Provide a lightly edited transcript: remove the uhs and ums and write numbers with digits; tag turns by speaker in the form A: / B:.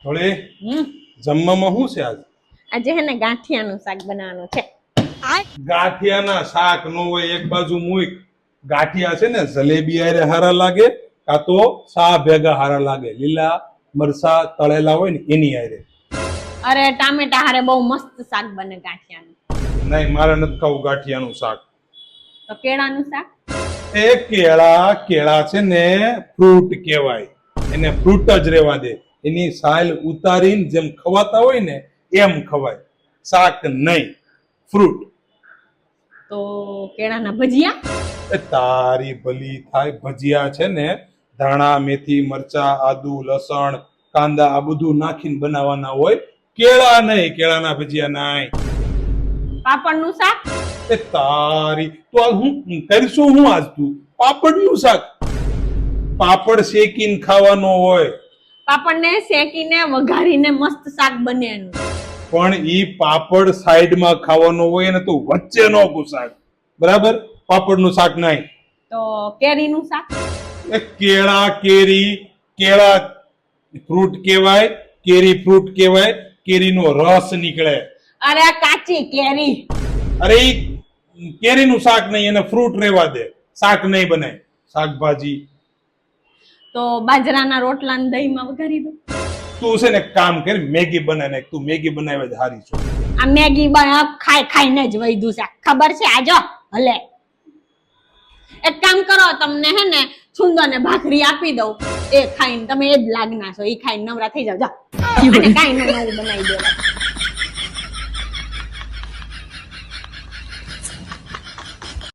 A: થોડે
B: હમ
A: જમવામાં શું છે આજ?
B: આજે હે ને ગાંઠિયાનું શાક બનાવવાનું છે.
A: ગાંઠિયાના શાક નો હોય એક બાજુ મૂક. ગાંઠિયા છે ને જલેબી હારે હારા લાગે કાં તો સા ભેગા હારા લાગે. લીલા મરસા તળેલા હોય ને એની હારે.
B: અરે ટામેટા હારે બહુ મસ્ત શાક બને ગાંઠિયાનું.
A: નહીં, મારે નથી ખાવું ગાંઠિયાનું શાક.
B: તો કેળાનું શાક?
A: એ કેળા છે ને ફ્રૂટ કહેવાય. એને ફ્રૂટ જ રહેવા દે. એની સાલ ઉતારીને જેમ ખવાતા હોય ને એમ ખવાય. શાક નહીં, ફ્રૂટ.
B: તો કેળાના ભજીયા?
A: એ તારી ભલી થાય. ભજીયા છે ને ધાણા, મેથી, મરચા, આદુ, લસણ, કાંદા આ બધું નાખીને બનાવવાના હોય. કેળા નહીં, કેળાના ભજીયા નહીં.
B: પાપડનું શાક?
A: એ તારી તો આ હું કરશું હું આજ તું? પાપડનું શાક? પાપડ શેકીને ખાવાનો હોય.
B: પાપડને શેકીને વઘારીને મસ્ત શાક બને એનું.
A: પણ ઈ પાપડ સાઈડમાં ખાવાનો હોય ને તો વચ્ચે નો ઘુસાય. બરાબર? પાપડનું શાક નહીં.
B: તો કેરીનું શાક?
A: એ કેળા ફ્રૂટ કહેવાય. કેરી ફ્રૂટ કહેવાય. કેરીનો રસ નીકળે.
B: અરે કાચી કેરી.
A: અરે ઈ કેરીનું શાક નહીં, એને ફ્રૂટ રહેવા દે. શાક નહીં બનાય. શાકભાજી.
B: તો બાજરાના રોટલા ને દહીંમાં વઘારી દો.
A: તું છે ને એક કામ કર, મેગી બનાવી નાખ. તું મેગી બનાવે જ હારી છો.
B: આ મેગી ખાઈને જ વૈધું છે ખબર છે. આજો ભલે એક કામ કરો, તમને હે ને છુંદો ને ભાખરી આપી દઉં, એ ખાઈને તમે એ જ લાગના છો. એ ખાઈને નવરા થઈ જાવ. કાંઈ નવું બનાવી દેવા.